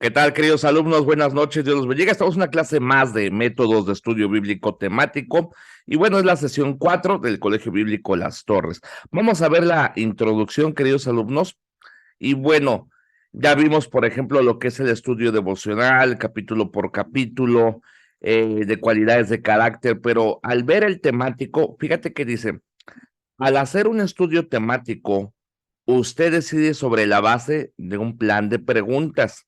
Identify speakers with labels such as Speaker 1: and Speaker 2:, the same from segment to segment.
Speaker 1: ¿Qué tal, queridos alumnos? Buenas noches, Dios los bendiga. Estamos en una clase más de métodos de estudio bíblico temático y bueno, es la sesión 4 del Colegio Bíblico Las Torres. Vamos a ver la introducción, queridos alumnos, y bueno, ya vimos, por ejemplo, lo que es el estudio devocional, capítulo por capítulo, de cualidades de carácter, pero al ver el temático, fíjate que dice, al hacer un estudio temático, usted decide sobre la base de un plan de preguntas.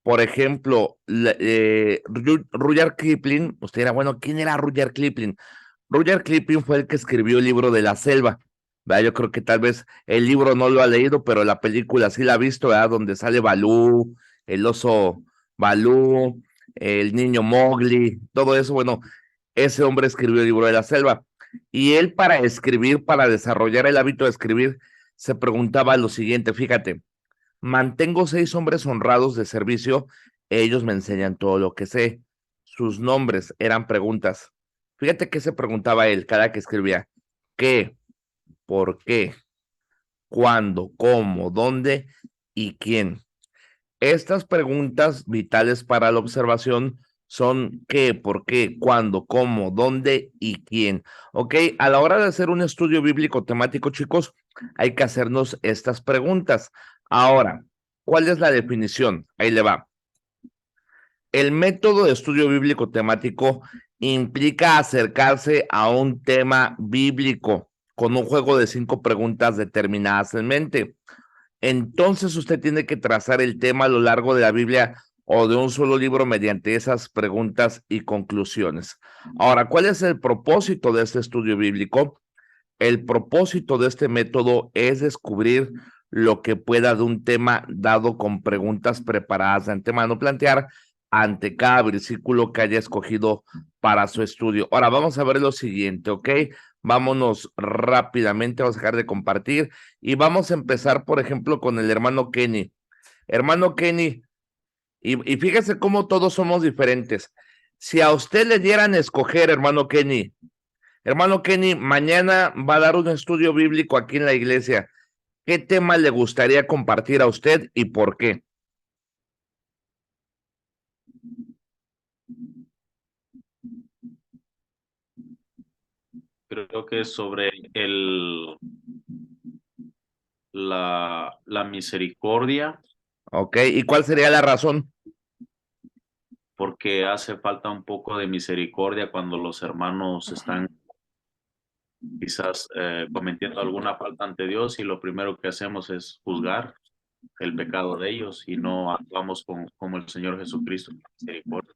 Speaker 1: Por ejemplo, Rudyard Kipling, usted dirá, bueno, ¿quién era Rudyard Kipling? Rudyard Kipling fue el que escribió el libro de la selva, ¿verdad? Yo creo que tal vez el libro no lo ha leído, pero la película sí la ha visto, ¿verdad? Donde sale Balú, el oso Balú, el niño Mowgli, todo eso, bueno, ese hombre escribió el libro de la selva. Y él para escribir, para desarrollar el hábito de escribir, se preguntaba lo siguiente, fíjate, mantengo 6 hombres honrados de servicio, ellos me enseñan todo lo que sé. Sus nombres eran preguntas. Fíjate qué se preguntaba él cada que escribía. ¿Qué? ¿Por qué? ¿Cuándo? ¿Cómo? ¿Dónde? ¿Y quién? Estas preguntas vitales para la observación son qué, por qué, cuándo, cómo, dónde y quién. ¿Ok? A la hora de hacer un estudio bíblico temático, chicos, hay que hacernos estas preguntas. Ahora, ¿cuál es la definición? Ahí le va. El método de estudio bíblico temático implica acercarse a un tema bíblico con un juego de 5 preguntas determinadas en mente. Entonces usted tiene que trazar el tema a lo largo de la Biblia o de un solo libro mediante esas preguntas y conclusiones. Ahora, ¿cuál es el propósito de este estudio bíblico? El propósito de este método es descubrir lo que pueda de un tema dado con preguntas preparadas de antemano, plantear ante cada versículo que haya escogido para su estudio. Ahora vamos a ver lo siguiente, ¿ok? Vámonos rápidamente, vamos a dejar de compartir y vamos a empezar, por ejemplo, con el hermano Kenny. Hermano Kenny, y fíjese cómo todos somos diferentes. Si a usted le dieran a escoger, hermano Kenny, mañana va a dar un estudio bíblico aquí en la iglesia. ¿Qué tema le gustaría compartir a usted y por qué?
Speaker 2: Creo que es sobre la misericordia,
Speaker 1: ¿Ok? ¿Y cuál sería la razón?
Speaker 2: porque hace falta un poco de misericordia cuando los hermanos están quizás cometiendo alguna falta ante Dios y lo primero que hacemos es juzgar el pecado de ellos y no actuamos como el Señor Jesucristo, con misericordia.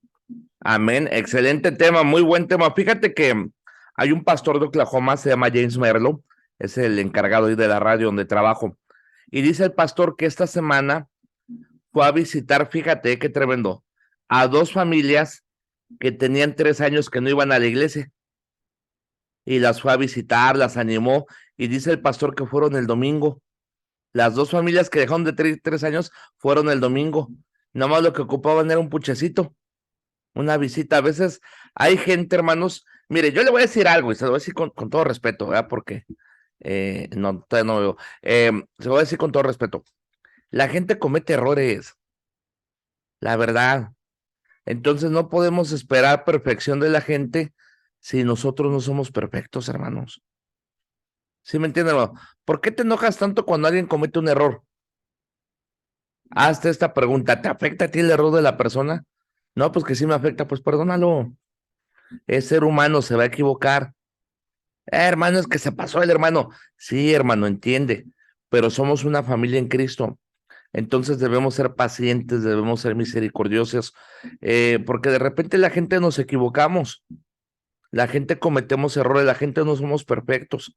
Speaker 1: Amén. Excelente tema, muy buen tema. Fíjate que hay un pastor de Oklahoma, se llama James Merlo, es el encargado ahí de la radio donde trabajo. Y dice el pastor que esta semana fue a visitar, fíjate qué tremendo, a 2 familias que tenían 3 años que no iban a la iglesia y las fue a visitar, las animó y dice el pastor que fueron el domingo. Las 2 familias que dejaron de 3 años fueron el domingo. Nada más lo que ocupaban era un puchecito, una visita. A veces hay gente, hermanos. Mire, yo le voy a decir algo y se lo voy a decir con todo respeto, ¿verdad? Porque no, todavía no veo. Se lo voy a decir con todo respeto. La gente comete errores, la verdad. Entonces no podemos esperar perfección de la gente si nosotros no somos perfectos, hermanos. ¿Sí me entienden, hermano? ¿Por qué te enojas tanto cuando alguien comete un error? Hazte esta pregunta, ¿te afecta a ti el error de la persona? No, pues que sí me afecta, pues perdónalo. Es ser humano, se va a equivocar. Hermano, es que se pasó el hermano. Sí, hermano, entiende, pero somos una familia en Cristo. Entonces debemos ser pacientes, debemos ser misericordiosos, porque de repente la gente nos equivocamos, la gente cometemos errores, la gente no somos perfectos.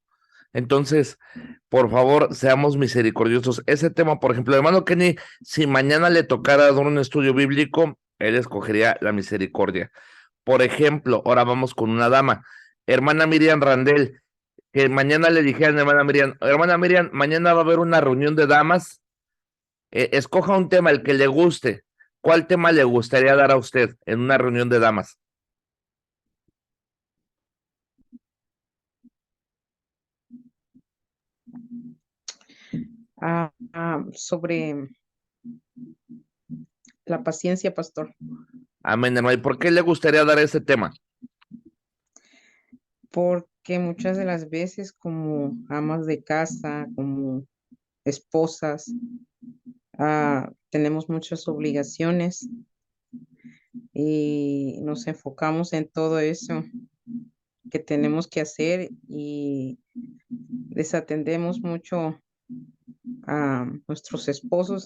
Speaker 1: Entonces, por favor, seamos misericordiosos. Ese tema, por ejemplo, hermano Kenny, si mañana le tocara dar un estudio bíblico, él escogería la misericordia. Por ejemplo, ahora vamos con una dama, hermana Miriam Randel, que mañana le dijeran, hermana Miriam, mañana va a haber una reunión de damas, escoja un tema, el que le guste. ¿Cuál tema le gustaría dar a usted en una reunión de damas?
Speaker 3: Sobre la paciencia, pastor.
Speaker 1: Amén, hermano. ¿Y por qué le gustaría dar ese tema?
Speaker 3: Porque muchas de las veces como amas de casa, como esposas, tenemos muchas obligaciones y nos enfocamos en todo eso que tenemos que hacer y desatendemos mucho a nuestros esposos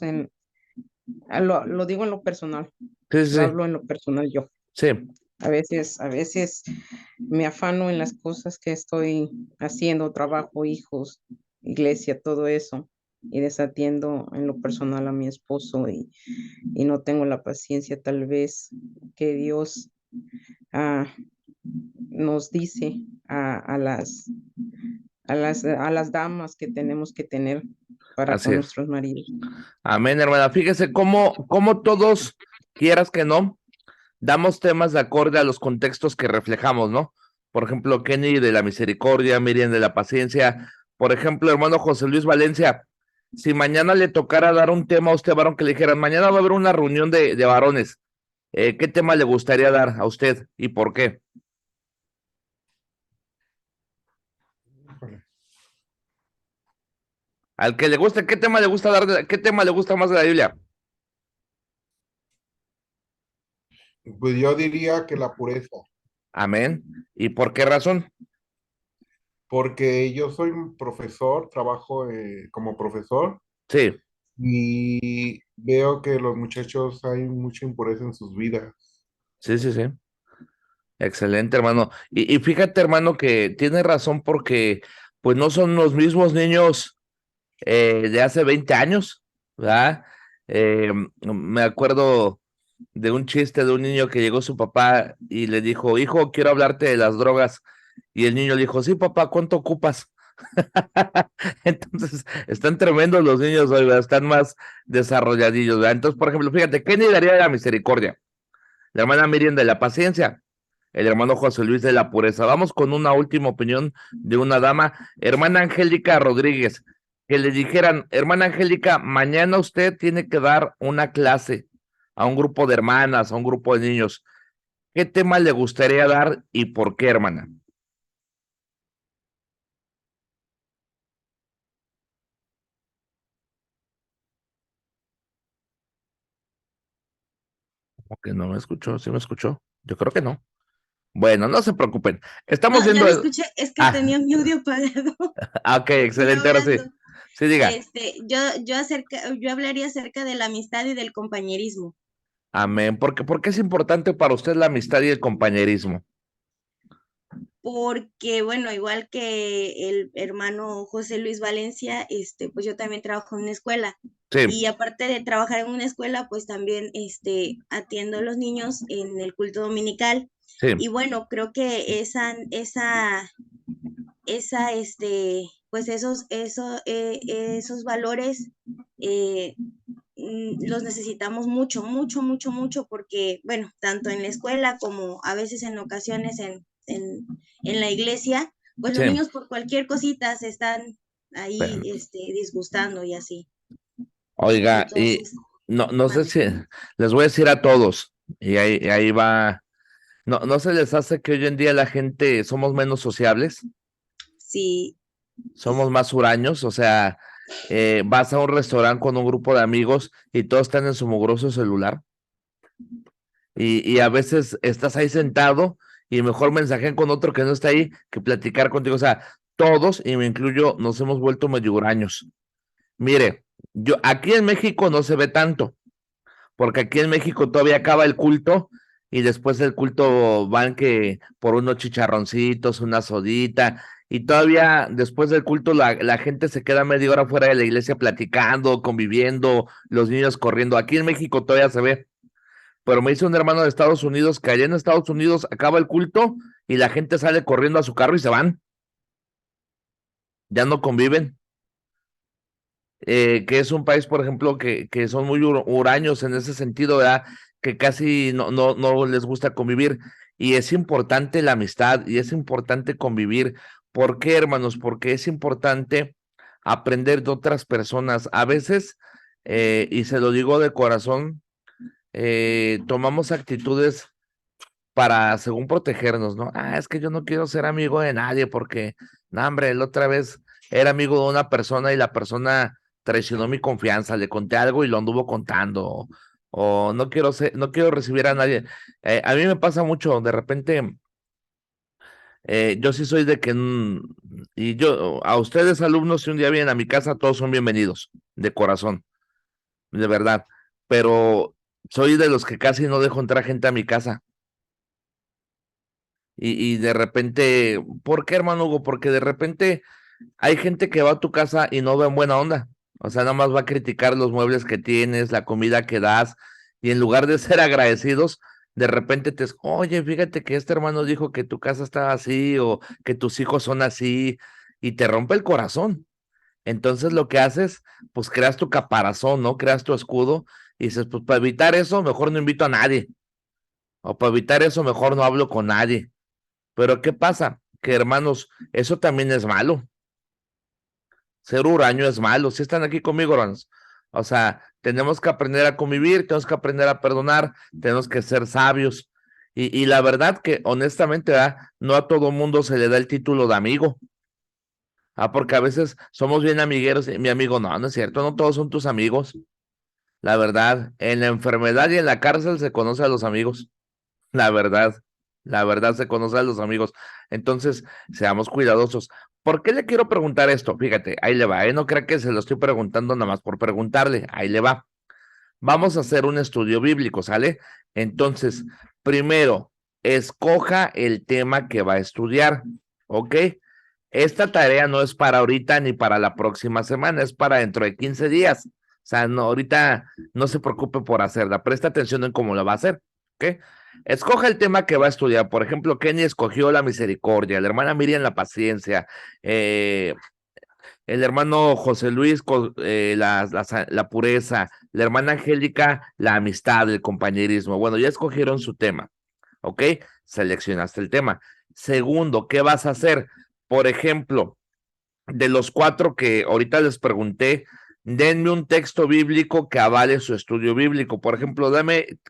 Speaker 3: lo digo en lo personal,
Speaker 1: Sí, sí,
Speaker 3: lo
Speaker 1: sí.
Speaker 3: hablo en lo personal yo.
Speaker 1: Sí,
Speaker 3: A veces me afano en las cosas que estoy haciendo, trabajo, hijos, iglesia, todo eso, y desatiendo en lo personal a mi esposo y no tengo la paciencia tal vez que Dios ah, nos dice a las damas que tenemos que tener para
Speaker 1: así
Speaker 3: con
Speaker 1: es.
Speaker 3: nuestros maridos.
Speaker 1: Amén, hermana. Fíjese cómo todos, quieras que no, damos temas de acorde a los contextos que reflejamos, ¿no? Por ejemplo, Kenny de la misericordia, Miriam de la paciencia. Por ejemplo, hermano José Luis Valencia, si mañana le tocara dar un tema a usted, varón, que le dijeran, mañana va a haber una reunión de varones, ¿qué tema le gustaría dar a usted y por qué? Al que le guste, ¿qué tema le gusta dar? ¿Qué tema le gusta más de la Biblia?
Speaker 4: Pues yo diría que la pureza,
Speaker 1: Amén. ¿Y por qué razón?
Speaker 4: porque yo soy un profesor, trabajo como profesor
Speaker 1: Sí,
Speaker 4: y veo que los muchachos hay mucha impureza en sus vidas.
Speaker 1: sí, sí, sí. Excelente, hermano. Y fíjate, hermano, que tiene razón porque pues no son los mismos niños de hace 20 años, ¿verdad? Me acuerdo de un chiste de un niño que llegó su papá y le dijo, hijo, quiero hablarte de las drogas. Y el niño le dijo, sí, papá, ¿cuánto ocupas? Entonces, están tremendos los niños hoy, ¿verdad? Están más desarrolladillos, ¿verdad? Entonces, por ejemplo, fíjate, ¿qué daría de la misericordia? La hermana Miriam de la paciencia, el hermano José Luis de la pureza. Vamos con una última opinión de una dama, hermana Angélica Rodríguez, que le dijeran, hermana Angélica, mañana usted tiene que dar una clase a un grupo de hermanas, a un grupo de niños. ¿Qué tema le gustaría dar y por qué, hermana? Que no me escuchó, ¿sí me escuchó? Yo creo que no. Bueno, no se preocupen. Estamos
Speaker 5: No, ya
Speaker 1: viendo.
Speaker 5: lo escuché, es que
Speaker 1: Ah,
Speaker 5: tenía mi audio apagado.
Speaker 1: ok,
Speaker 5: Sigue
Speaker 1: excelente, ahora sí.
Speaker 5: hablando.
Speaker 1: Sí, diga.
Speaker 5: Yo hablaría acerca de la amistad y del compañerismo,
Speaker 1: Amén. ¿Por qué es importante para usted la amistad y el compañerismo?
Speaker 5: porque bueno, igual que el hermano José Luis Valencia, pues yo también trabajo en una escuela.
Speaker 1: Sí,
Speaker 5: Y aparte de trabajar en una escuela, pues también atiendo a los niños en el culto dominical.
Speaker 1: sí,
Speaker 5: Y bueno, creo que pues esos valores eh, los necesitamos mucho, mucho, mucho, mucho, porque, bueno, tanto en la escuela como a veces en ocasiones en la iglesia, pues
Speaker 1: sí.
Speaker 5: los niños por cualquier cosita se están ahí
Speaker 1: Pero,
Speaker 5: disgustando y así.
Speaker 1: oiga, y
Speaker 5: Entonces,
Speaker 1: no sé
Speaker 5: mande.
Speaker 1: si les voy a decir a todos, y ahí va. ¿No se les hace que hoy en día la gente somos menos sociables?
Speaker 5: Sí,
Speaker 1: Somos más huraños, o sea, vas a un restaurante con un grupo de amigos y todos están en su mugroso celular. Y a veces estás ahí sentado y mejor mensajean con otro que no está ahí que platicar contigo. O sea, todos, y me incluyo, nos hemos vuelto medio huraños. Mire, yo aquí en México no se ve tanto, porque aquí en México todavía acaba el culto y después del culto van que por unos chicharroncitos, una sodita, y todavía después del culto la gente se queda media hora fuera de la iglesia platicando, conviviendo, los niños corriendo. Aquí en México todavía se ve, pero me dice un hermano de Estados Unidos que allá en Estados Unidos acaba el culto y la gente sale corriendo a su carro y se van, ya no conviven. Que es un país, por ejemplo, que son muy huraños en ese sentido, ¿verdad? Que casi no les gusta convivir. Y es importante la amistad y es importante convivir. ¿Por qué, hermanos? Porque es importante aprender de otras personas. A veces, y se lo digo de corazón, tomamos actitudes para, según protegernos, ¿no? Ah, es que yo no quiero ser amigo de nadie porque, no, hombre, la otra vez era amigo de una persona y la persona traicionó mi confianza, le conté algo y lo anduvo contando, o no quiero no quiero recibir a nadie. A mí me pasa mucho, de repente, yo sí soy de que, y yo, a ustedes alumnos, si un día vienen a mi casa, todos son bienvenidos, de corazón, de verdad, pero soy de los que casi no dejo entrar gente a mi casa. Y de repente, ¿por qué, hermano Hugo? Porque de repente hay gente que va a tu casa y no ve en buena onda. O sea, nada más va a criticar los muebles que tienes, la comida que das, y en lugar de ser agradecidos, de repente oye, fíjate que este hermano dijo que tu casa estaba así o que tus hijos son así, y te rompe el corazón. Entonces lo que haces, pues creas tu caparazón, ¿no? Creas tu escudo y dices, pues para evitar eso, mejor no invito a nadie. O para evitar eso, mejor no hablo con nadie. Pero ¿qué pasa? Que hermanos, eso también es malo. Ser huraño es malo. Si están aquí conmigo, hermanos. O sea, tenemos que aprender a convivir, tenemos que aprender a perdonar, tenemos que ser sabios. Y la verdad que, honestamente, ¿verdad? No a todo mundo se le da el título de amigo. Porque a veces somos bien amigueros y mi amigo, no, no es cierto, no todos son tus amigos. La verdad, en la enfermedad y en la cárcel se conoce a los amigos. La verdad se conoce a los amigos. Entonces, seamos cuidadosos. ¿Por qué le quiero preguntar esto? Fíjate, ahí le va, no crea que se lo estoy preguntando nada más por preguntarle, ahí le va. Vamos a hacer un estudio bíblico, ¿sale? Entonces, primero, escoja el tema que va a estudiar, ¿ok? Esta tarea no es para ahorita ni para la próxima semana, es para dentro de 15 días. O sea, no, ahorita no se preocupe por hacerla, presta atención en cómo lo va a hacer, ¿ok? Escoja el tema que va a estudiar. Por ejemplo, Kenny escogió la misericordia, la hermana Miriam la paciencia, el hermano José Luis la pureza, la hermana Angélica la amistad, el compañerismo. Bueno, ya escogieron su tema, ¿ok? Seleccionaste el tema. Segundo, ¿qué vas a hacer? Por ejemplo, de los 4 que ahorita les pregunté, denme un texto bíblico que avale su estudio bíblico. Por ejemplo,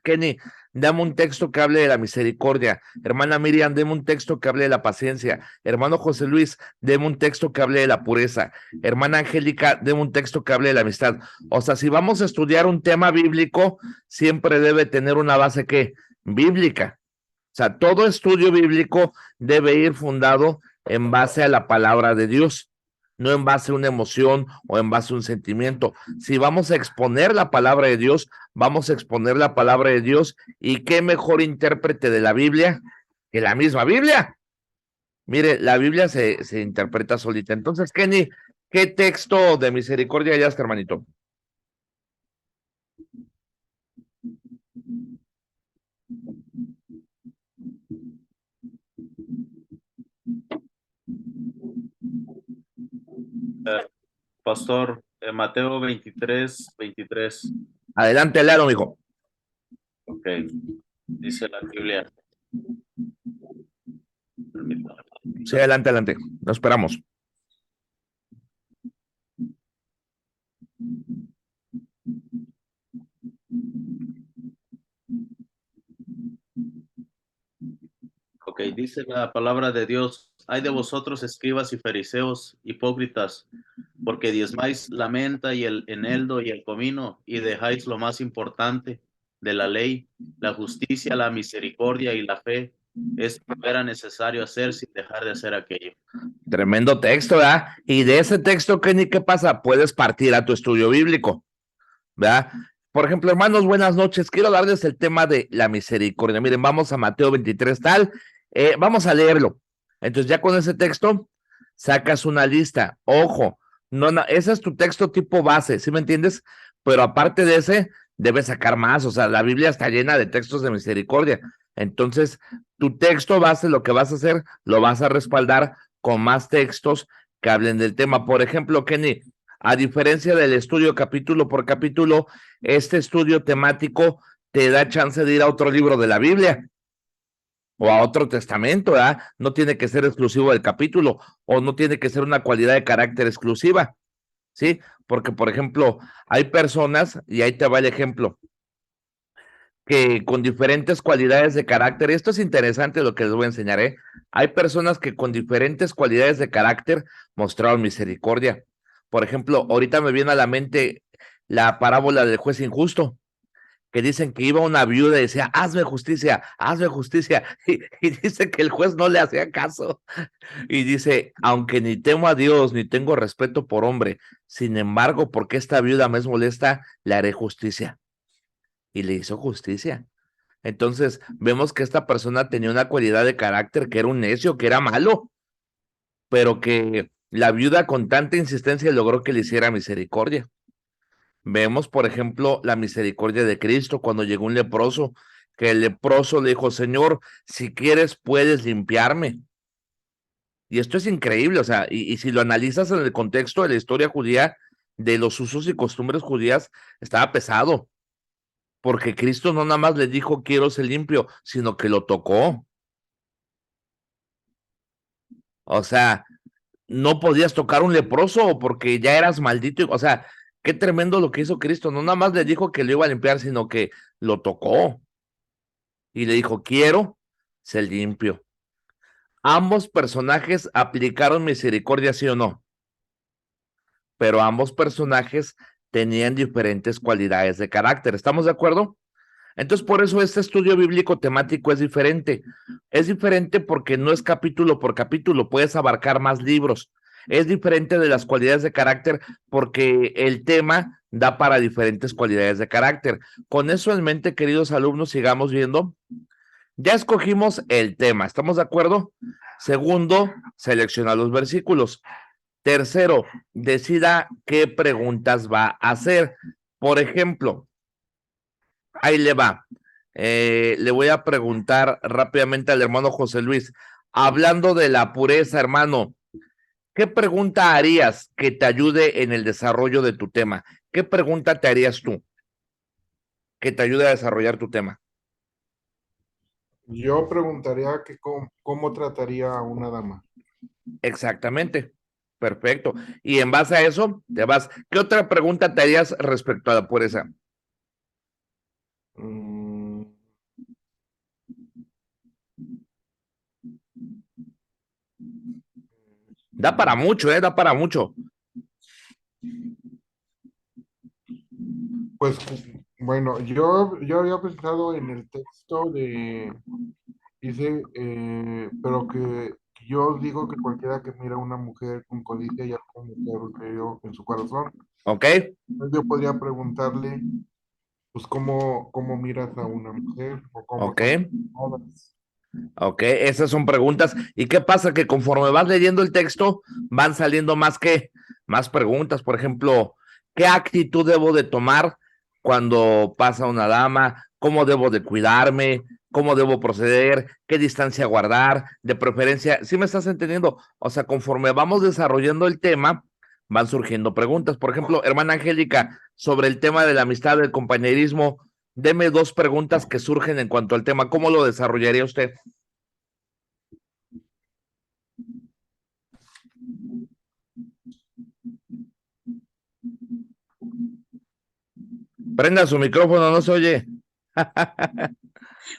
Speaker 1: Kenny, dame un texto que hable de la misericordia. Hermana Miriam, deme un texto que hable de la paciencia. Hermano José Luis, deme un texto que hable de la pureza. Hermana Angélica, deme un texto que hable de la amistad. O sea, si vamos a estudiar un tema bíblico, siempre debe tener una base que bíblica. O sea, todo estudio bíblico debe ir fundado en base a la palabra de Dios, no en base a una emoción o en base a un sentimiento. Si vamos a exponer la palabra de Dios, vamos a exponer la palabra de Dios, y qué mejor intérprete de la Biblia que la misma Biblia. Mire, la Biblia se interpreta solita. Entonces, Kenny, ¿qué texto de misericordia hallaste, hermanito?
Speaker 2: Pastor, Mateo 23:23.
Speaker 1: Adelante, léalo, mijo.
Speaker 2: Ok, dice la Biblia. Permítame.
Speaker 1: Sí, adelante, adelante. Lo esperamos.
Speaker 2: Ok, dice la palabra de Dios: hay de vosotros, escribas y fariseos, hipócritas, porque diezmáis la menta y el eneldo y el comino, y dejáis lo más importante de la ley, la justicia, la misericordia y la fe. Esto era necesario hacer sin dejar de hacer aquello.
Speaker 1: Tremendo texto, ¿verdad? Y de ese texto, Kenny, ¿qué pasa? Puedes partir a tu estudio bíblico, ¿verdad? Por ejemplo, hermanos, buenas noches. Quiero darles el tema de la misericordia. Miren, vamos a Mateo 23 tal. Vamos a leerlo. Entonces, ya con ese texto, sacas una lista. Ojo, ese es tu texto tipo base, ¿sí me entiendes? Pero aparte de ese, debes sacar más. O sea, la Biblia está llena de textos de misericordia. Entonces, tu texto base, lo que vas a hacer, lo vas a respaldar con más textos que hablen del tema. Por ejemplo, Kenny, a diferencia del estudio capítulo por capítulo, este estudio temático te da chance de ir a otro libro de la Biblia o a otro testamento, ¿verdad? No tiene que ser exclusivo del capítulo, o no tiene que ser una cualidad de carácter exclusiva, ¿sí? Porque, por ejemplo, hay personas, y ahí te va el ejemplo, que con diferentes cualidades de carácter, y esto es interesante lo que les voy a enseñar, ¿eh? Hay personas que con diferentes cualidades de carácter mostraron misericordia. Por ejemplo, ahorita me viene a la mente la parábola del juez injusto, que dicen que iba una viuda y decía, hazme justicia, y dice que el juez no le hacía caso, y dice, aunque ni temo a Dios, ni tengo respeto por hombre, sin embargo, porque esta viuda me es molesta, le haré justicia. Y le hizo justicia. Entonces, vemos que esta persona tenía una cualidad de carácter, que era un necio, que era malo, pero que la viuda con tanta insistencia logró que le hiciera misericordia. Vemos, por ejemplo, la misericordia de Cristo cuando llegó un leproso, que el leproso le dijo, Señor, si quieres puedes limpiarme. Y esto es increíble, o sea, y si lo analizas en el contexto de la historia judía, de los usos y costumbres judías, estaba pesado, porque Cristo no nada más le dijo, quiero ser limpio, sino que lo tocó. O sea, no podías tocar un leproso porque ya eras maldito. O sea, qué tremendo lo que hizo Cristo. No nada más le dijo que lo iba a limpiar, sino que lo tocó y le dijo, quiero ser limpio. Ambos personajes aplicaron misericordia, sí o no, pero ambos personajes tenían diferentes cualidades de carácter. ¿Estamos de acuerdo? Entonces, por eso este estudio bíblico temático es diferente. Es diferente porque no es capítulo por capítulo, puedes abarcar más libros. Es diferente de las cualidades de carácter porque el tema da para diferentes cualidades de carácter. Con eso en mente, queridos alumnos, sigamos viendo. Ya escogimos el tema, ¿estamos de acuerdo? Segundo, selecciona los versículos. Tercero, decida qué preguntas va a hacer. Por ejemplo, ahí le va. Le voy a preguntar rápidamente al hermano José Luis, hablando de la pureza, hermano, ¿qué pregunta harías que te ayude en el desarrollo de tu tema? ¿Qué pregunta te harías tú que te ayude a desarrollar tu tema?
Speaker 4: Yo preguntaría que cómo trataría a una dama.
Speaker 1: Exactamente. Perfecto. Y en base a eso, te vas. ¿Qué otra pregunta te harías respecto a la pureza?
Speaker 4: Mm,
Speaker 1: Da para mucho, da para mucho.
Speaker 4: Pues bueno, yo había pensado en el texto dice, pero que yo digo que cualquiera que mira a una mujer con codicia ya cometió adulterio en su corazón.
Speaker 1: ¿Ok?
Speaker 4: Entonces yo podría preguntarle, pues, ¿cómo miras a una mujer? O cómo
Speaker 1: ¿Ok?
Speaker 4: son todas.
Speaker 1: Ok, esas son preguntas. ¿Y qué pasa? Que conforme vas leyendo el texto, van saliendo más preguntas. Por ejemplo, ¿qué actitud debo de tomar cuando pasa una dama? ¿Cómo debo de cuidarme? ¿Cómo debo proceder? ¿Qué distancia guardar? De preferencia, ¿sí me estás entendiendo? O sea, conforme vamos desarrollando el tema, van surgiendo preguntas. Por ejemplo, hermana Angélica, sobre el tema de la amistad, del compañerismo, deme 2 preguntas que surgen en cuanto al tema. ¿Cómo lo desarrollaría usted? Prenda su micrófono, no se oye.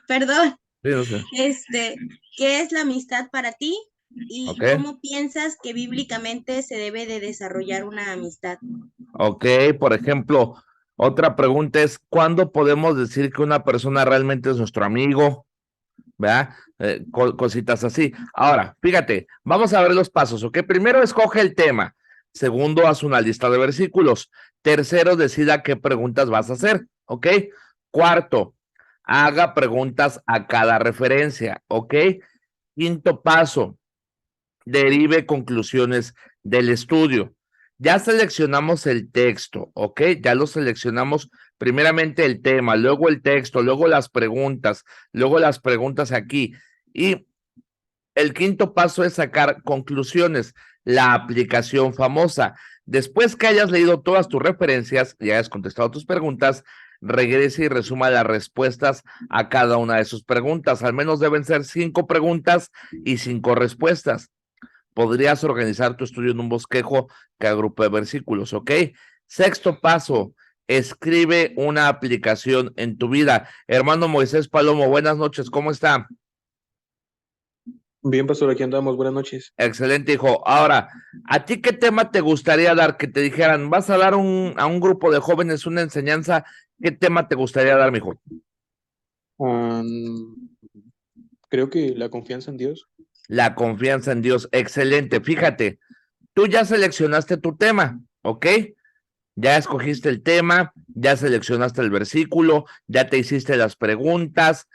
Speaker 5: Perdón,
Speaker 1: Sí, no sé.
Speaker 5: ¿qué es la amistad para ti? ¿Y
Speaker 1: Ok,
Speaker 5: cómo piensas que bíblicamente se debe de desarrollar una amistad?
Speaker 1: ok, por ejemplo, otra pregunta es, ¿cuándo podemos decir que una persona realmente es nuestro amigo? ¿Verdad? Cositas así. Ahora, fíjate, vamos a ver los pasos, ¿ok? Primero, escoge el tema. Segundo, haz una lista de versículos. Tercero, decida qué preguntas vas a hacer, ¿ok? Cuarto, haga preguntas a cada referencia, ¿ok? Quinto paso, derive conclusiones del estudio. Ya seleccionamos el texto, ¿ok? Ya lo seleccionamos primeramente el tema, luego el texto, luego las preguntas aquí. Y el quinto paso es sacar conclusiones, la aplicación famosa. Después que hayas leído todas tus referencias y hayas contestado tus preguntas, regrese y resuma las respuestas a cada una de sus preguntas. Al menos deben ser 5 preguntas y 5 respuestas. Podrías organizar tu estudio en un bosquejo que agrupe versículos, ¿ok? Sexto paso, escribe una aplicación en tu vida. Hermano Moisés Palomo, buenas noches, ¿cómo está?
Speaker 6: Bien, pastor, aquí andamos. Buenas noches.
Speaker 1: Excelente, hijo. Ahora, ¿a ti qué tema te gustaría dar? Que te dijeran, vas a dar a un grupo de jóvenes una enseñanza, ¿qué tema te gustaría dar, mijo?
Speaker 6: Creo que la confianza en Dios.
Speaker 1: La confianza en Dios. Excelente. Fíjate, tú ya seleccionaste tu tema, ¿ok? Ya escogiste el tema, ya seleccionaste el versículo, ya te hiciste las preguntas.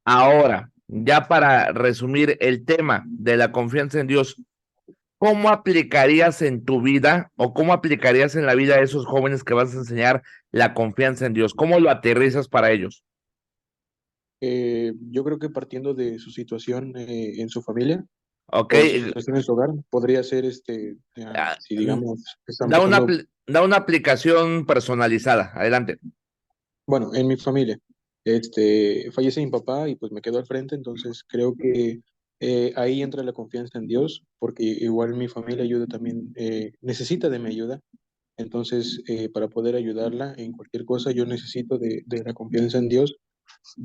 Speaker 1: Ahora, ya para resumir el tema de la confianza en Dios, ¿cómo aplicarías en tu vida o cómo aplicarías en la vida de esos jóvenes que vas a enseñar la confianza en Dios? ¿Cómo lo aterrizas para ellos?
Speaker 6: Yo creo que partiendo de su situación en su familia
Speaker 1: Ok,
Speaker 6: o su situación en su hogar, podría ser
Speaker 1: ah,
Speaker 6: si digamos están
Speaker 1: da
Speaker 6: pasando,
Speaker 1: da una aplicación personalizada. Adelante.
Speaker 6: bueno, en mi familia, fallece mi papá y pues me quedo al frente, entonces creo que ahí entra la confianza en Dios, porque igual mi familia ayuda también, necesita de mi ayuda. Entonces, para poder ayudarla en cualquier cosa, yo necesito de la confianza en Dios,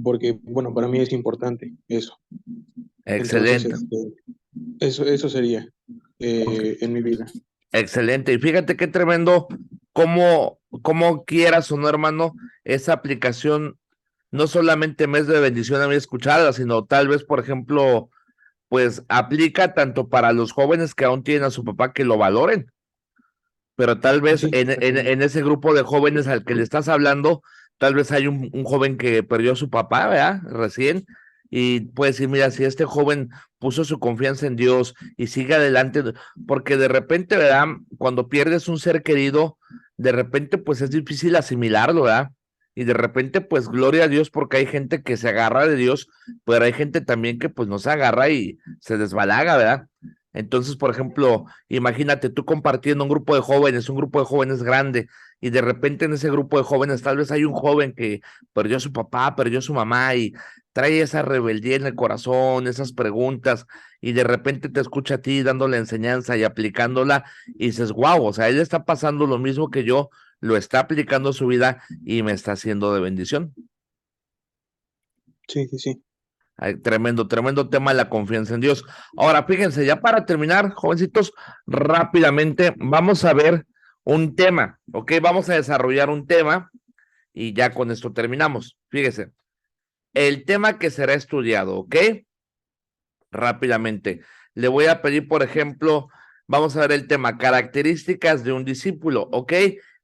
Speaker 6: porque, bueno, para mí es importante eso. Entonces,
Speaker 1: Excelente.
Speaker 6: eso sería
Speaker 1: Ok.
Speaker 6: en mi vida.
Speaker 1: Excelente. Y fíjate qué tremendo, cómo quieras o no, hermano, esa aplicación no solamente me es de bendición a mí escucharla, sino tal vez, por ejemplo, pues aplica tanto para los jóvenes que aún tienen a su papá que lo valoren, pero tal vez
Speaker 6: Sí,
Speaker 1: en ese grupo de jóvenes al que le estás hablando, tal vez hay un joven que perdió a su papá, ¿verdad? Recién, y puede decir, mira, si este joven puso su confianza en Dios y sigue adelante, porque de repente, ¿verdad? Cuando pierdes un ser querido, de repente, pues es difícil asimilarlo, ¿verdad? Y de repente, pues gloria a Dios, porque hay gente que se agarra de Dios, pero hay gente también que pues no se agarra y se desbalaga, ¿verdad? Entonces, por ejemplo, imagínate tú compartiendo un grupo de jóvenes grande, y de repente en ese grupo de jóvenes tal vez hay un joven que perdió a su papá, perdió a su mamá y trae esa rebeldía en el corazón, esas preguntas, y de repente te escucha a ti dando la enseñanza y aplicándola, y dices, wow, o sea, él está pasando lo mismo que yo, lo está aplicando a su vida y me está haciendo de bendición.
Speaker 6: sí, sí, sí.
Speaker 1: Ay, tremendo, tremendo tema la confianza en Dios. Ahora, fíjense, ya para terminar, jovencitos, rápidamente vamos a ver un tema, ¿ok? Vamos a desarrollar un tema y ya con esto terminamos. Fíjense, el tema que será estudiado, ¿ok? Rápidamente. Le voy a pedir, por ejemplo, vamos a ver el tema, características de un discípulo, ¿ok?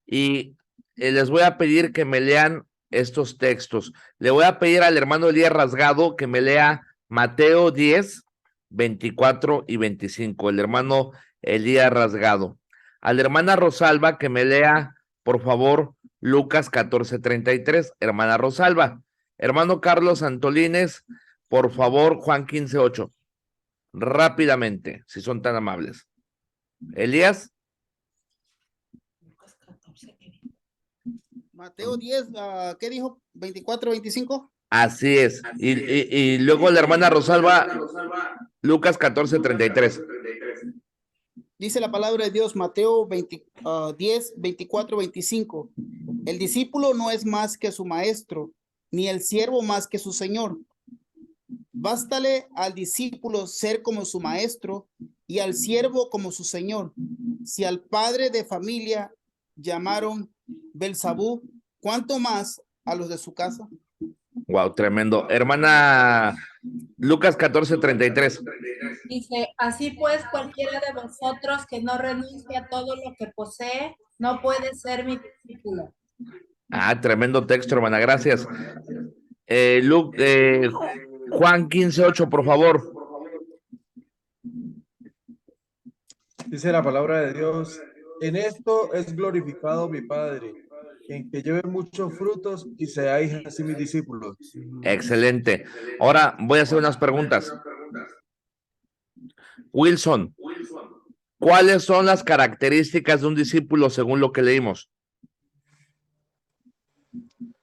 Speaker 1: Y les voy a pedir que me lean estos textos. Le voy a pedir al hermano Elías Rasgado que me lea Mateo 10, 24 y 25. El hermano Elías Rasgado. A la hermana Rosalba que me lea, por favor, Lucas 14, 33. Hermana Rosalba. Hermano Carlos Antolines, por favor, Juan 15, 8. Rápidamente, si son tan amables. Elías.
Speaker 7: Mateo 10, ¿qué dijo? 24, 25.
Speaker 1: Así es. Y luego la hermana Rosalba, Lucas 14, 33.
Speaker 7: Dice la palabra de Dios, Mateo 10, 24, 25. El discípulo no es más que su maestro, ni el siervo más que su señor. Bástale al discípulo ser como su maestro y al siervo como su señor. Si al padre de familia llamaron Belzabú, ¿cuánto más a los de su casa?
Speaker 1: Wow, tremendo. Hermana Lucas 14, 33.
Speaker 8: Dice, así pues, cualquiera de vosotros que no renuncie a todo lo que posee, no puede ser mi discípulo.
Speaker 1: Ah, tremendo texto, hermana, gracias. Juan 15, 8, por favor.
Speaker 9: Dice la palabra de Dios, en esto es glorificado mi Padre, en que lleven muchos frutos y seáis así mis discípulos.
Speaker 1: Excelente. Ahora voy a hacer unas preguntas. Wilson, ¿cuáles son las características de un discípulo según lo que leímos?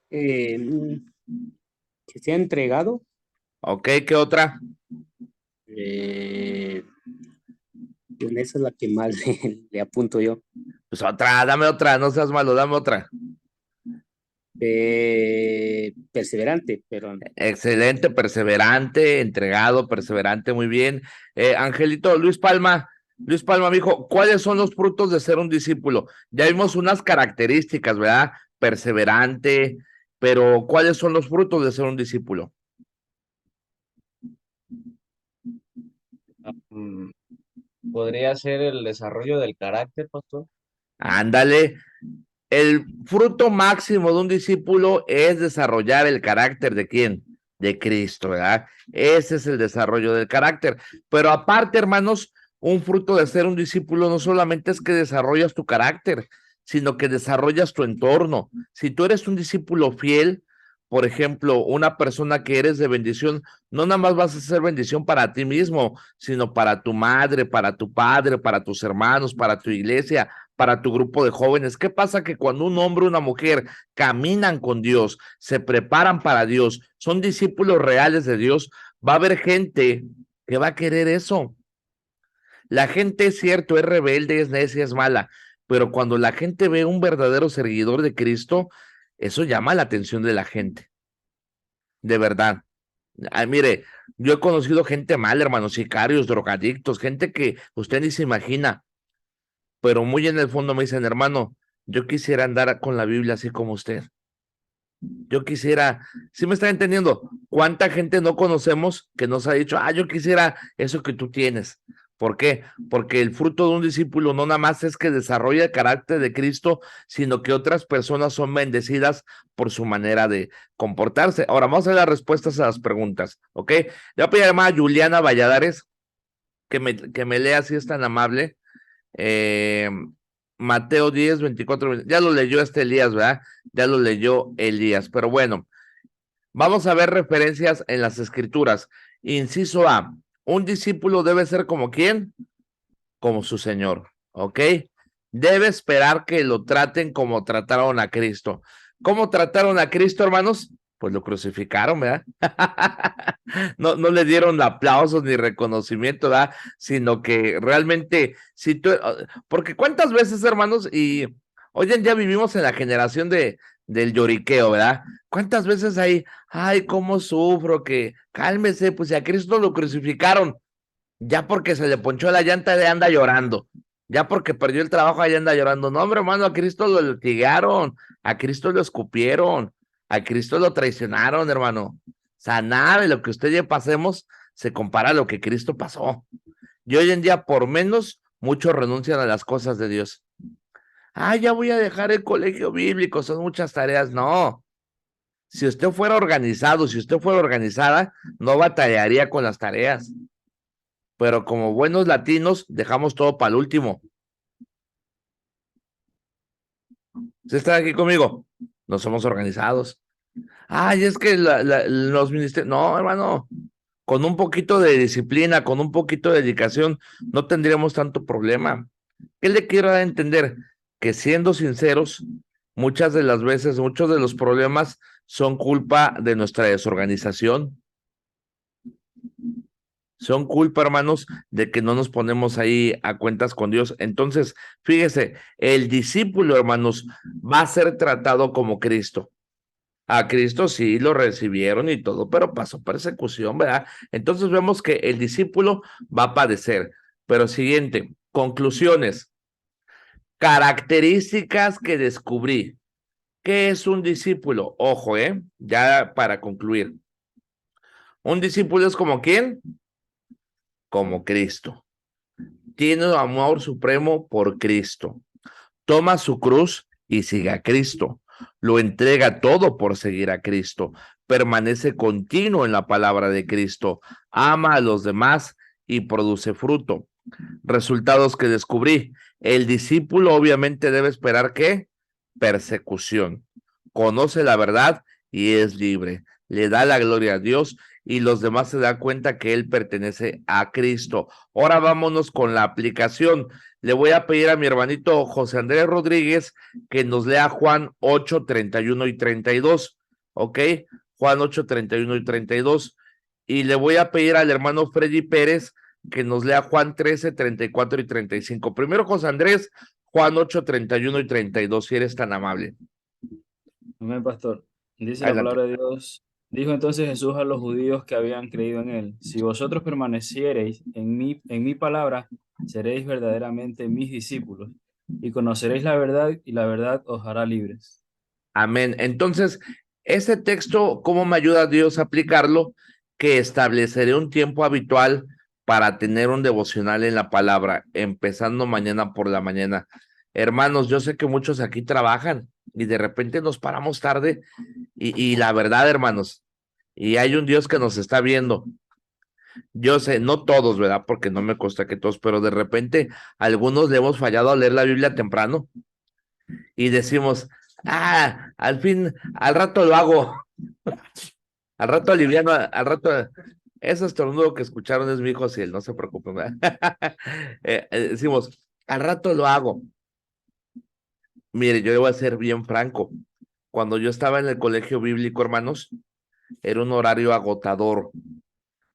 Speaker 10: Que sea entregado.
Speaker 1: Ok, ¿qué otra?
Speaker 10: Esa es la que más le apunto yo.
Speaker 1: Pues otra, dame otra, no seas malo, dame otra.
Speaker 10: Perseverante, pero
Speaker 1: Excelente, perseverante, entregado, perseverante, muy bien. Angelito, Luis Palma, mijo, ¿cuáles son los frutos de ser un discípulo? Ya vimos unas características, ¿verdad? Perseverante, pero ¿cuáles son los frutos de ser un discípulo?
Speaker 11: Mm, podría ser el desarrollo del carácter, pastor.
Speaker 1: Ándale. El fruto máximo de un discípulo es desarrollar el carácter de ¿quién? De Cristo, ¿verdad? Ese es el desarrollo del carácter. Pero aparte, hermanos, un fruto de ser un discípulo no solamente es que desarrollas tu carácter, sino que desarrollas tu entorno. Si tú eres un discípulo fiel, por ejemplo, una persona que eres de bendición, no nada más vas a ser bendición para ti mismo, sino para tu madre, para tu padre, para tus hermanos, para tu iglesia, para tu grupo de jóvenes. ¿Qué pasa? Que cuando un hombre o una mujer caminan con Dios, se preparan para Dios, son discípulos reales de Dios, va a haber gente que va a querer eso. La gente, es cierto, es rebelde, es necia, es mala, pero cuando la gente ve un verdadero seguidor de Cristo, eso llama la atención de la gente, de verdad. Ay, mire, yo he conocido gente mala, hermanos, sicarios, drogadictos, gente que usted ni se imagina, pero muy en el fondo me dicen, hermano, yo quisiera andar con la Biblia así como usted. Yo quisiera, ¿sí me está entendiendo? ¿Cuánta gente no conocemos que nos ha dicho, yo quisiera eso que tú tienes? ¿Por qué? Porque el fruto de un discípulo no nada más es que desarrolla el carácter de Cristo, sino que otras personas son bendecidas por su manera de comportarse. Ahora vamos a ver las respuestas a las preguntas, ¿ok? Le voy a pedir a Juliana Valladares que me lea si es tan amable. Mateo 10, 24, ya lo leyó Elías, ¿verdad? Ya lo leyó Elías, pero bueno, vamos a ver referencias en las escrituras. Inciso A, un discípulo debe ser como ¿quién? Como su Señor, ¿ok? Debe esperar que lo traten como trataron a Cristo. ¿Cómo trataron a Cristo, hermanos? Pues lo crucificaron, ¿verdad? No le dieron aplausos ni reconocimiento, ¿verdad? Sino que realmente, si tú, porque cuántas veces, hermanos, y hoy en día vivimos en la generación del lloriqueo, ¿verdad? ¿Cuántas veces hay, cómo sufro, que cálmese, pues si a Cristo lo crucificaron, ya porque se le ponchó la llanta, ya anda llorando, ya porque perdió el trabajo, ya anda llorando. No, hombre, hermano, a Cristo lo litigaron, a Cristo lo escupieron, a Cristo lo traicionaron, hermano. O sea, nada de lo que usted y yo pasemos se compara a lo que Cristo pasó. Y hoy en día, por menos, muchos renuncian a las cosas de Dios. Ya voy a dejar el colegio bíblico, son muchas tareas. No, si usted fuera organizado, si usted fuera organizada, no batallaría con las tareas. Pero como buenos latinos, dejamos todo para el último. ¿Usted está aquí conmigo? No somos organizados. Es que los ministerios, no, hermano, con un poquito de disciplina, con un poquito de dedicación, no tendríamos tanto problema. ¿Qué le quiero dar a entender? Que siendo sinceros, muchas de las veces, muchos de los problemas son culpa de nuestra desorganización. Son culpa, hermanos, de que no nos ponemos ahí a cuentas con Dios. Entonces, fíjese, el discípulo, hermanos, va a ser tratado como Cristo. A Cristo sí lo recibieron y todo, pero pasó persecución, ¿verdad? Entonces vemos que el discípulo va a padecer. Pero siguiente, conclusiones. Características que descubrí. ¿Qué es un discípulo? Ojo, ya para concluir. Un discípulo es como ¿quién? Como Cristo. Tiene amor supremo por Cristo. Toma su cruz y sigue a Cristo. Lo entrega todo por seguir a Cristo. Permanece continuo en la palabra de Cristo. Ama a los demás y produce fruto. Resultados que descubrí. El discípulo obviamente debe esperar ¿qué? Persecución. Conoce la verdad y es libre. Le da la gloria a Dios y los demás se dan cuenta que él pertenece a Cristo. Ahora vámonos con la aplicación. Le voy a pedir a mi hermanito José Andrés Rodríguez que nos lea Juan 8, 31 y 32, ¿ok? Juan 8, 31 y 32. Y le voy a pedir al hermano Freddy Pérez que nos lea Juan 13, 34 y 35. Primero José Andrés, Juan 8, 31 y 32, si eres tan amable.
Speaker 12: Amén, pastor. Dice la
Speaker 1: Adelante.
Speaker 12: palabra de Dios. Dijo entonces Jesús a los judíos que habían creído en él: si vosotros permaneciereis en mi palabra, seréis verdaderamente mis discípulos y conoceréis la verdad, y la verdad os hará libres.
Speaker 1: Amén. Entonces, ese texto, ¿cómo me ayuda Dios a aplicarlo? Que estableceré un tiempo habitual para tener un devocional en la palabra, empezando mañana por la mañana. Hermanos, yo sé que muchos aquí trabajan y de repente nos paramos tarde y la verdad, hermanos, y hay un Dios que nos está viendo. Yo sé, no todos, ¿verdad? Porque no me consta que todos, pero de repente algunos le hemos fallado a leer la Biblia temprano y decimos, al fin, al rato lo hago, al rato aliviano, al rato, ese estornudo que escucharon es mi hijo Ciel, no se preocupen, ¿verdad? Decimos, al rato lo hago. Mire, yo voy a ser bien franco, cuando yo estaba en el colegio bíblico, hermanos, era un horario agotador.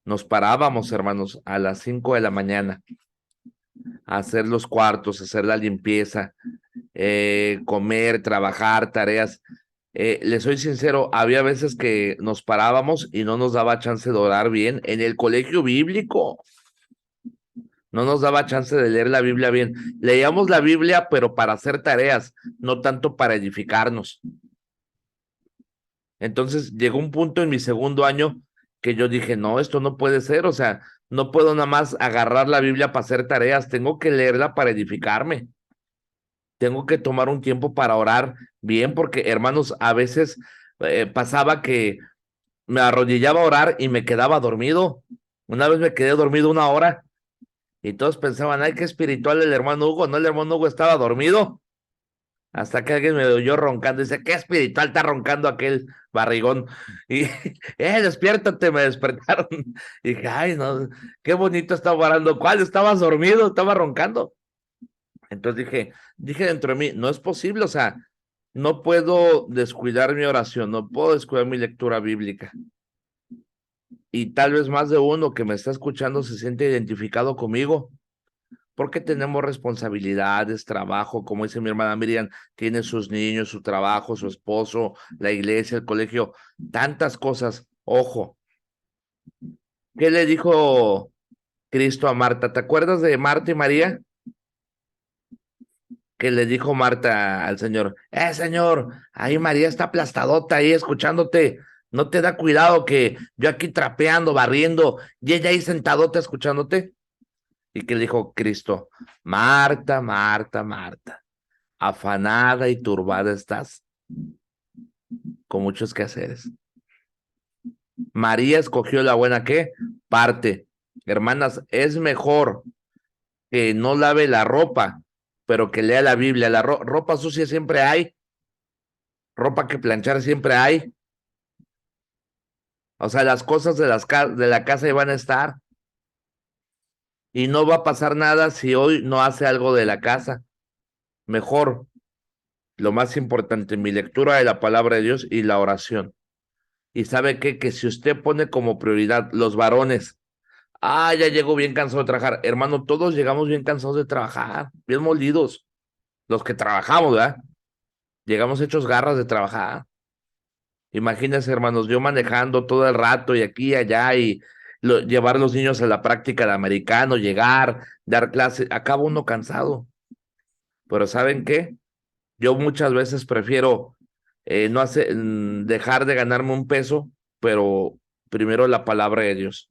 Speaker 1: Nos parábamos, hermanos, a las 5 de la mañana a hacer los cuartos, hacer la limpieza, comer, trabajar, tareas. Les soy sincero, había veces que nos parábamos y no nos daba chance de orar bien en el colegio bíblico. No nos daba chance de leer la Biblia bien. Leíamos la Biblia, pero para hacer tareas, no tanto para edificarnos. Entonces llegó un punto en mi segundo año que yo dije, no, esto no puede ser, o sea, no puedo nada más agarrar la Biblia para hacer tareas, tengo que leerla para edificarme. Tengo que tomar un tiempo para orar bien, porque hermanos, a veces pasaba que me arrodillaba a orar y me quedaba dormido. Una vez me quedé dormido 1 hora y todos pensaban, ay, qué espiritual el hermano Hugo. No, el hermano Hugo estaba dormido. Hasta que alguien me oyó roncando y dice, qué espiritual está roncando aquel barrigón. Y, despiértate, me despertaron. Y dije, ay, no, qué bonito estaba orando. ¿Cuál? ¿Estabas dormido? ¿Estaba roncando? Entonces dije dentro de mí, no es posible, o sea, no puedo descuidar mi oración, no puedo descuidar mi lectura bíblica. Y tal vez más de uno que me está escuchando se siente identificado conmigo, porque tenemos responsabilidades, trabajo, como dice mi hermana Miriam, tiene sus niños, su trabajo, su esposo, la iglesia, el colegio, tantas cosas. Ojo, ¿qué le dijo Cristo a Marta? ¿Te acuerdas de Marta y María? Que le dijo Marta al Señor, Señor, ahí María está aplastadota ahí escuchándote, no te da cuidado que yo aquí trapeando, barriendo, y ella ahí sentadota escuchándote. Y que le dijo Cristo, Marta, Marta, Marta, afanada y turbada estás, con muchos quehaceres. María escogió la buena, ¿qué? Parte. Hermanas, es mejor que no lave la ropa, pero que lea la Biblia. La ropa sucia siempre hay, ropa que planchar siempre hay. O sea, las cosas de la casa ahí van a estar. Y no va a pasar nada si hoy no hace algo de la casa. Mejor, lo más importante, mi lectura de la palabra de Dios y la oración. Y sabe qué, que si usted pone como prioridad los varones, ya llego bien cansado de trabajar. Hermano, todos llegamos bien cansados de trabajar, bien molidos. Los que trabajamos, ¿verdad? Llegamos hechos garras de trabajar. Imagínense, hermanos, yo manejando todo el rato y aquí y allá y llevar los niños a la práctica de americano, llegar, dar clase, acaba uno cansado. Pero ¿saben qué? Yo muchas veces prefiero no dejar de ganarme un peso, pero primero la palabra de Dios.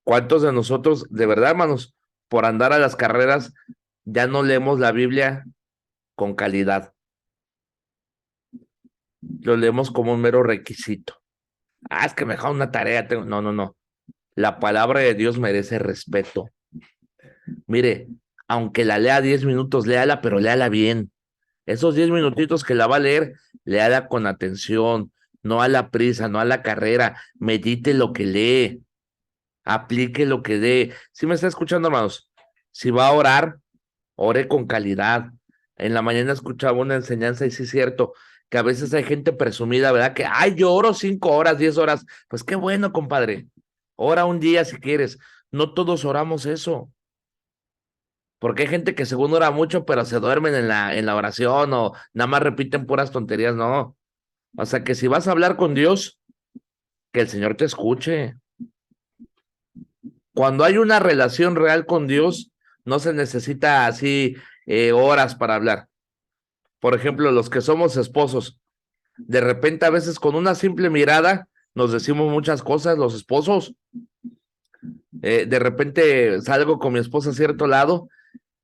Speaker 1: ¿Cuántos de nosotros, de verdad, hermanos, por andar a las carreras, ya no leemos la Biblia con calidad? Lo leemos como un mero requisito. Es que me dejaron una tarea. No, no, no. La palabra de Dios merece respeto. Mire, aunque la lea 10 minutos, léala, pero léala bien. Esos 10 minutitos que la va a leer, léala con atención, no a la prisa, no a la carrera. Medite lo que lee, aplique lo que dé. ¿Sí me está escuchando, hermanos? Si va a orar, ore con calidad. En la mañana escuchaba una enseñanza y sí es cierto que a veces hay gente presumida, ¿verdad? Que, yo oro 5 horas, 10 horas. Pues qué bueno, compadre. Ora un día si quieres. No todos oramos eso. Porque hay gente que según ora mucho, pero se duermen en la oración o nada más repiten puras tonterías, no. O sea que si vas a hablar con Dios, que el Señor te escuche. Cuando hay una relación real con Dios, no se necesita así horas para hablar. Por ejemplo, los que somos esposos, de repente a veces con una simple mirada nos decimos muchas cosas, los esposos. De repente salgo con mi esposa a cierto lado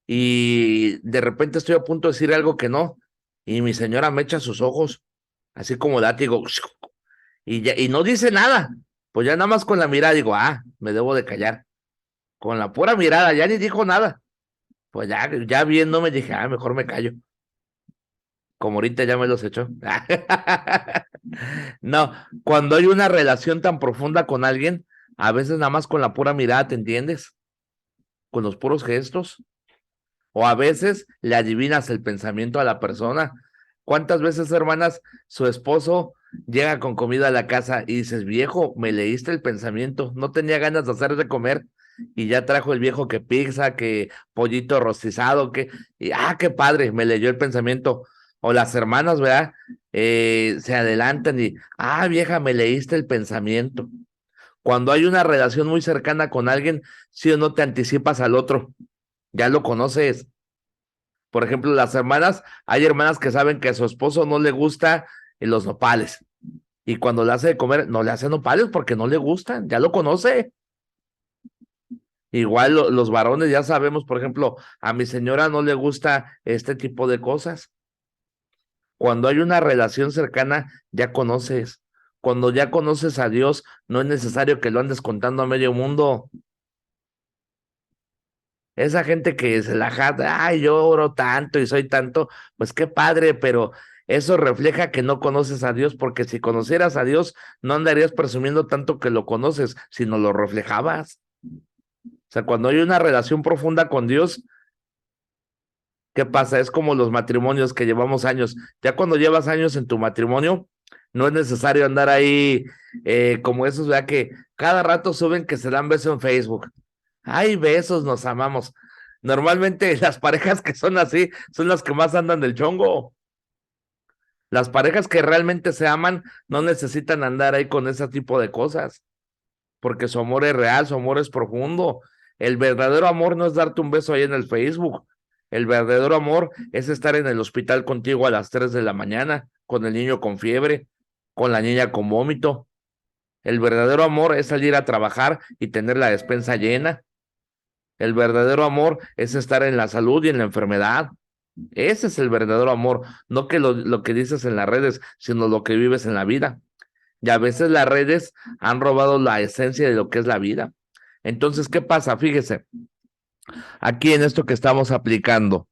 Speaker 1: y de repente estoy a punto de decir algo que no, y mi señora me echa sus ojos, así como látigo, y no dice nada. Pues ya nada más con la mirada digo, me debo de callar. Con la pura mirada, ya ni dijo nada. Pues ya viéndome dije, mejor me callo. Como ahorita ya me los echó. No, cuando hay una relación tan profunda con alguien, a veces nada más con la pura mirada, ¿te entiendes? Con los puros gestos. O a veces le adivinas el pensamiento a la persona. ¿Cuántas veces, hermanas, su esposo llega con comida a la casa y dices, viejo, me leíste el pensamiento, no tenía ganas de hacer de comer y ya trajo el viejo que pizza, que pollito rostizado, qué padre, me leyó el pensamiento. O las hermanas, ¿verdad? Se adelantan y, vieja, me leíste el pensamiento. Cuando hay una relación muy cercana con alguien, sí o no te anticipas al otro, ya lo conoces. Por ejemplo, las hermanas, hay hermanas que saben que a su esposo no le gusta los nopales. Y cuando le hace de comer, no le hace nopales porque no le gustan, ya lo conoce. Igual los varones ya sabemos, por ejemplo, a mi señora no le gusta este tipo de cosas. Cuando hay una relación cercana, ya conoces. Cuando ya conoces a Dios, no es necesario que lo andes contando a medio mundo. Esa gente que se la jata, yo oro tanto y soy tanto, pues qué padre, pero eso refleja que no conoces a Dios, porque si conocieras a Dios, no andarías presumiendo tanto que lo conoces, sino lo reflejabas. O sea, cuando hay una relación profunda con Dios, ¿qué pasa? Es como los matrimonios que llevamos años. Ya cuando llevas años en tu matrimonio, no es necesario andar ahí como esos, ¿verdad? Que cada rato suben que se dan besos en Facebook. Ay, besos, nos amamos. Normalmente las parejas que son así son las que más andan del chongo. Las parejas que realmente se aman no necesitan andar ahí con ese tipo de cosas, porque su amor es real, su amor es profundo. El verdadero amor no es darte un beso ahí en el Facebook. El verdadero amor es estar en el hospital contigo a las 3 de la mañana, con el niño con fiebre, con la niña con vómito. El verdadero amor es salir a trabajar y tener la despensa llena. El verdadero amor es estar en la salud y en la enfermedad. Ese es el verdadero amor, no que lo que dices en las redes, sino lo que vives en la vida. Y a veces las redes han robado la esencia de lo que es la vida. Entonces, ¿qué pasa? Fíjese, aquí en esto que estamos aplicando,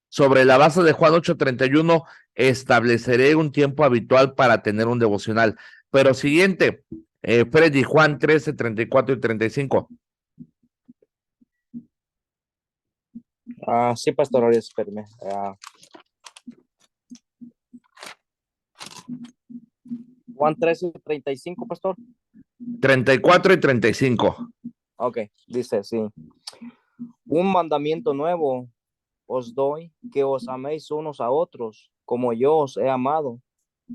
Speaker 1: sobre la base de Juan 8:31, estableceré un tiempo habitual para tener un devocional. Pero siguiente, Freddy, Juan 13:34 y 35.
Speaker 11: Sí, pastor, ahora espérame. Juan 13:35, pastor.
Speaker 1: 34 y 35.
Speaker 11: Ok, dice así. Un mandamiento nuevo os doy, que os améis unos a otros, como yo os he amado,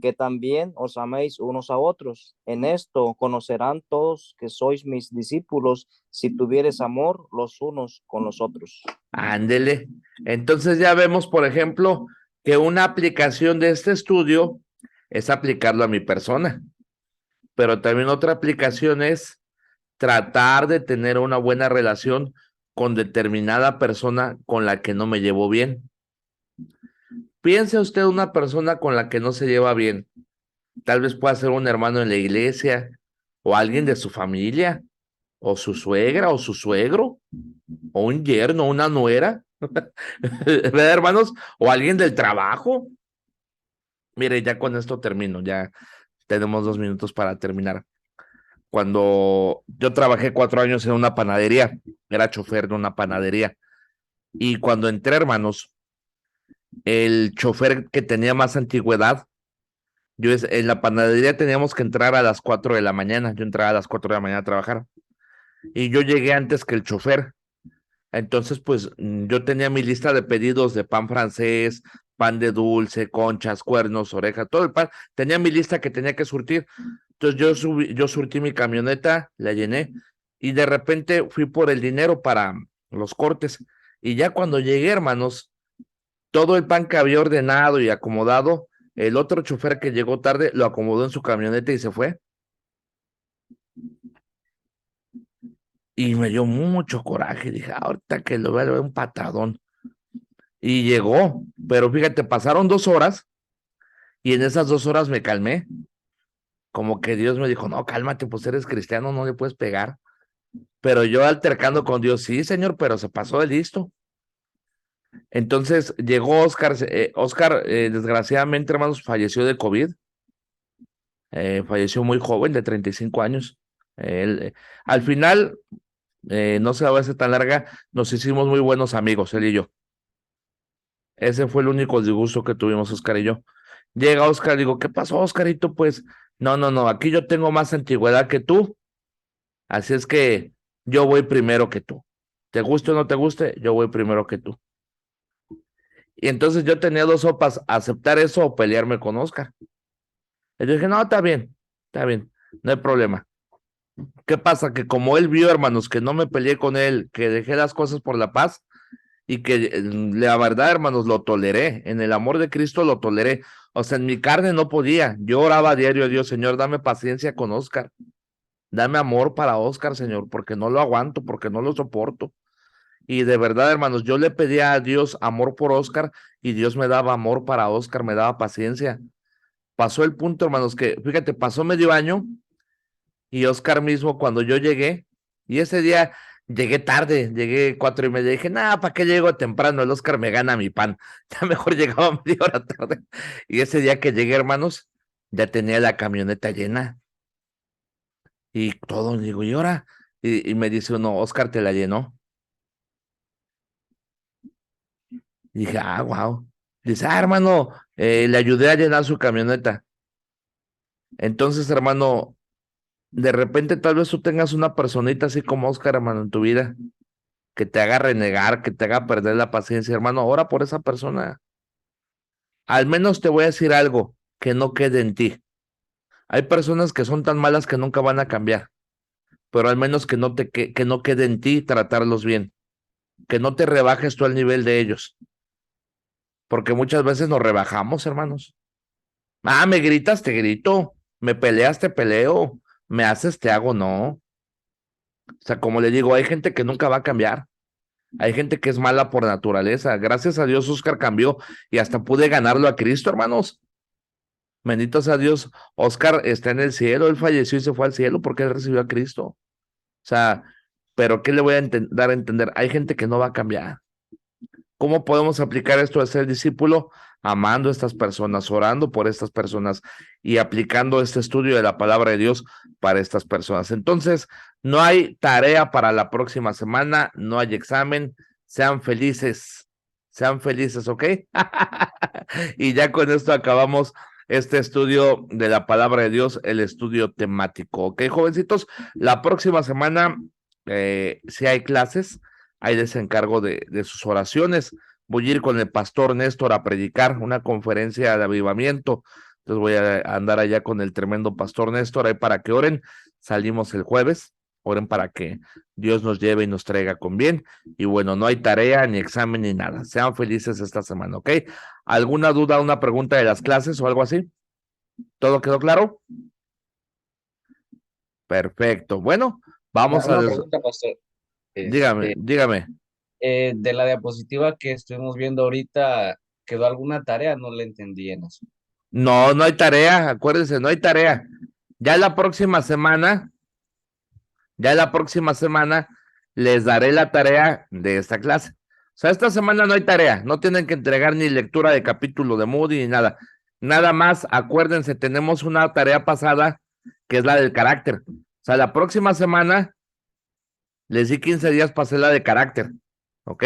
Speaker 11: que también os améis unos a otros. En esto conocerán todos que sois mis discípulos, si tuvieres amor los unos con los otros.
Speaker 1: Ándele. Entonces ya vemos, por ejemplo, que una aplicación de este estudio es aplicarlo a mi persona, pero también otra aplicación es tratar de tener una buena relación con determinada persona con la que no me llevo bien. Piense usted una persona con la que no se lleva bien. Tal vez pueda ser un hermano en la iglesia, o alguien de su familia, o su suegra, o su suegro, o un yerno, una nuera, ¿verdad, hermanos? O alguien del trabajo. Mire, ya con esto termino, ya tenemos 2 minutos para terminar. Cuando yo trabajé 4 años en una panadería, era chofer de una panadería, y cuando entré, hermanos, el chofer que tenía más antigüedad, en la panadería teníamos que entrar a las 4 de la mañana, yo entraba a las 4 de la mañana a trabajar, y yo llegué antes que el chofer. Entonces, pues yo tenía mi lista de pedidos de pan francés, pan de dulce, conchas, cuernos, oreja, todo el pan. Tenía mi lista que tenía que surtir. Entonces yo surtí mi camioneta, la llené y de repente fui por el dinero para los cortes. Y ya cuando llegué, hermanos, todo el pan que había ordenado y acomodado, el otro chofer que llegó tarde lo acomodó en su camioneta y se fue. Y me dio mucho coraje. Dije, ahorita que lo vea, le doy un patadón. Y llegó, pero fíjate, pasaron 2 horas y en esas 2 horas me calmé. Como que Dios me dijo, no, cálmate, pues eres cristiano, no le puedes pegar. Pero yo altercando con Dios, sí, señor, pero se pasó de listo. Entonces llegó Oscar. Oscar, desgraciadamente, hermanos, falleció de COVID. Falleció muy joven, de 35 años. Al final, no se va a hacer tan larga, nos hicimos muy buenos amigos, él y yo. Ese fue el único disgusto que tuvimos, Oscar y yo. Llega Oscar, digo, ¿qué pasó, Oscarito? Pues, no, aquí yo tengo más antigüedad que tú, así es que yo voy primero que tú. Te guste o no te guste, yo voy primero que tú. Y entonces yo tenía dos sopas, aceptar eso o pelearme con Oscar. Y yo dije, no, está bien, no hay problema. ¿Qué pasa? Que como él vio, hermanos, que no me peleé con él, que dejé las cosas por la paz y que la verdad, hermanos, lo toleré. En el amor de Cristo lo toleré. O sea, en mi carne no podía. Yo oraba a diario a Dios, Señor, dame paciencia con Oscar. Dame amor para Oscar, Señor, porque no lo aguanto, porque no lo soporto. Y de verdad, hermanos, yo le pedía a Dios amor por Oscar y Dios me daba amor para Oscar, me daba paciencia. Pasó el punto, hermanos, que fíjate, pasó medio año y Oscar mismo cuando yo llegué, y ese día llegué tarde, llegué 4:30, dije, nada, ¿para qué llego temprano? El Oscar me gana mi pan, ya mejor llegaba media hora tarde. Y ese día que llegué, hermanos, ya tenía la camioneta llena y todo, digo, ¿y ahora? Y me dice uno, Oscar te la llenó. Y dije, wow. Dice, hermano, le ayudé a llenar su camioneta. Entonces, hermano, de repente tal vez tú tengas una personita así como Oscar, hermano, en tu vida, que te haga renegar, que te haga perder la paciencia, hermano, ora por esa persona. Al menos te voy a decir algo que no quede en ti. Hay personas que son tan malas que nunca van a cambiar, pero al menos que no quede en ti tratarlos bien, que no te rebajes tú al nivel de ellos, porque muchas veces nos rebajamos, hermanos. Ah, me gritas, te grito, me peleas, te peleo, me haces, te hago, no. O sea, como le digo, hay gente que nunca va a cambiar. Hay gente que es mala por naturaleza. Gracias a Dios, Oscar cambió y hasta pude ganarlo a Cristo, hermanos. Bendito sea Dios. Oscar está en el cielo. Él falleció y se fue al cielo porque él recibió a Cristo. O sea, pero ¿qué le voy a dar a entender? Hay gente que no va a cambiar. ¿Cómo podemos aplicar esto de ser discípulo? Amando a estas personas, orando por estas personas y aplicando este estudio de la palabra de Dios para estas personas. Entonces, no hay tarea para la próxima semana, no hay examen, sean felices, ¿ok? Y ya con esto acabamos este estudio de la palabra de Dios, el estudio temático, ¿ok, jovencitos? La próxima semana, si hay clases, ahí les encargo de sus oraciones. Voy a ir con el pastor Néstor a predicar una conferencia de avivamiento. Entonces voy a andar allá con el tremendo pastor Néstor ahí para que oren. Salimos el jueves. Oren para que Dios nos lleve y nos traiga con bien. Y bueno, no hay tarea, ni examen, ni nada. Sean felices esta semana, ¿ok? ¿Alguna duda, una pregunta de las clases o algo así? ¿Todo quedó claro? Perfecto. Bueno, vamos
Speaker 10: Una
Speaker 1: a...
Speaker 10: pregunta, pastor.
Speaker 1: Dígame.
Speaker 10: De la diapositiva que estuvimos viendo ahorita, ¿quedó alguna tarea? No le entendí en eso.
Speaker 1: No, no hay tarea, acuérdense, no hay tarea. Ya la próxima semana les daré la tarea de esta clase. O sea, esta semana no hay tarea, no tienen que entregar ni lectura de capítulo de Moody ni nada. Nada más, acuérdense, tenemos una tarea pasada que es la del carácter. O sea, la próxima semana les di 15 días para hacer la de carácter. ¿Ok?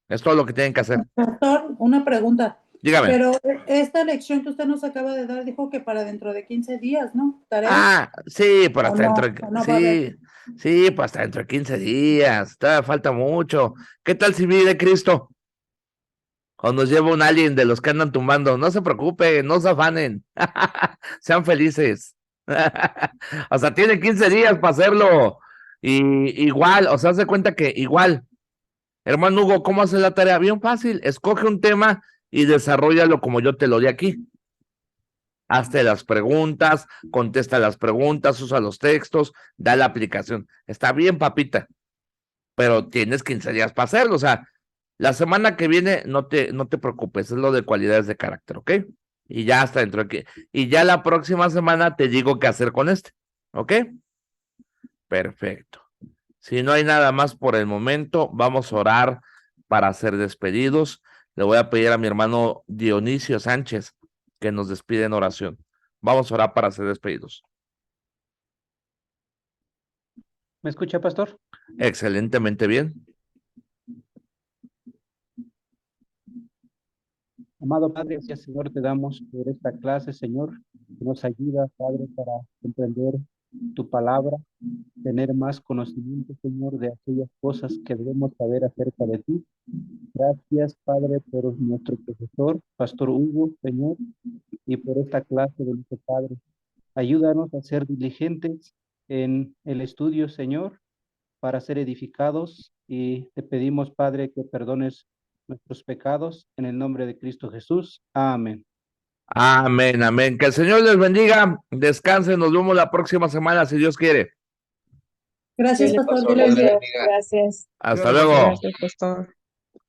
Speaker 1: Es todo lo que tienen que hacer.
Speaker 13: Pastor, una pregunta.
Speaker 1: Dígame.
Speaker 13: Pero esta lección que usted nos acaba de dar dijo que para dentro de 15 días, ¿no? ¿Tarea?
Speaker 1: Ah, sí, para
Speaker 13: ¿O
Speaker 1: dentro.
Speaker 13: no va a haber?
Speaker 1: Sí, pues hasta dentro de 15 días, todavía falta mucho. ¿Qué tal si viene Cristo? O nos lleva un alien de los que andan tumbando. No se preocupen, no se afanen. Sean felices. O sea, tiene 15 días para hacerlo. Y igual, o sea, se cuenta que igual. Hermano Hugo, ¿cómo hace la tarea? Bien fácil. Escoge un tema y desarrollalo como yo te lo di aquí. Hazte las preguntas, contesta las preguntas, usa los textos, da la aplicación. Está bien, papita. Pero tienes 15 días para hacerlo. O sea, la semana que viene no te preocupes, es lo de cualidades de carácter, ¿ok? Y ya hasta dentro de aquí. Y ya la próxima semana te digo qué hacer con este, ¿ok? Perfecto. Si no hay nada más por el momento, vamos a orar para ser despedidos. Le voy a pedir a mi hermano Dionisio Sánchez que nos despide en oración. Vamos a orar para ser despedidos.
Speaker 14: ¿Me escucha, pastor?
Speaker 1: Excelentemente bien.
Speaker 14: Amado Padre, gracias, Señor, te damos por esta clase, Señor, que nos ayuda, Padre, para comprender tu palabra, tener más conocimiento, Señor, de aquellas cosas que debemos saber acerca de ti. Gracias, Padre, por nuestro profesor, Pastor Hugo, Señor, y por esta clase de nuestro Padre. Ayúdanos a ser diligentes en el estudio, Señor, para ser edificados, y te pedimos, Padre, que perdones nuestros pecados en el nombre de Cristo Jesús. Amén.
Speaker 1: Amén, amén. Que el Señor les bendiga. Descansen. Nos vemos la próxima semana, si Dios quiere.
Speaker 13: Gracias, pastor.
Speaker 5: Gracias.
Speaker 1: Hasta luego.
Speaker 3: Gracias, pastor.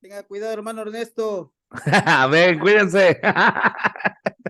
Speaker 7: Tenga cuidado, hermano Ernesto.
Speaker 1: Amén, cuídense.